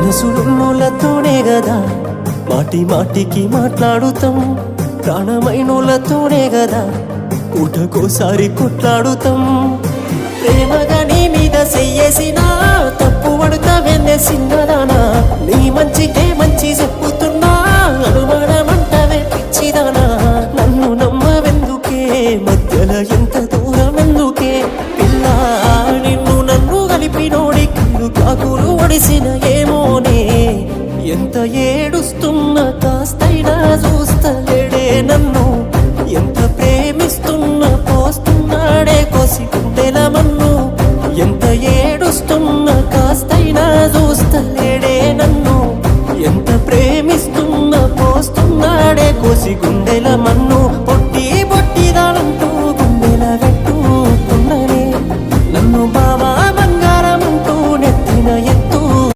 మనసులున్నోళ్ళతోనే గదా మాటి మాటికి మాట్లాడుతాం, ప్రాణమైనోళ్ళతోనే గదా పూటకోసారి కొట్లాడుతాం. ప్రేమగా నీ మీద చెయ్యేసినా తప్పు పడుతావెందే చిన్నదానా, నీ మంచికే మంచి చెప్పుతున్నా అనుమానమంటవే పిచ్చిదానా. నన్ను నమ్మవెందుకే మధ్యలో ఎంత దూరం ఎందుకే పిల్ల, నిన్ను నన్ను కలిపినోడి కళ్ళు కాకులు ఒడిసిన ఏమోనే. ఎంత ఏడుస్తున్నా కాస్తైనా చూస్తలేడే నన్ను, ఎంత ప్రేమిస్తున్నా పోస్తున్నాడే కోసి గుండెల మన్ను. ఎంత ఏడుస్తున్నా కాస్తైనా చూస్తలేడే నన్ను, ఎంత ప్రేమిస్తున్నా పోస్తున్నాడే కోసి గుండె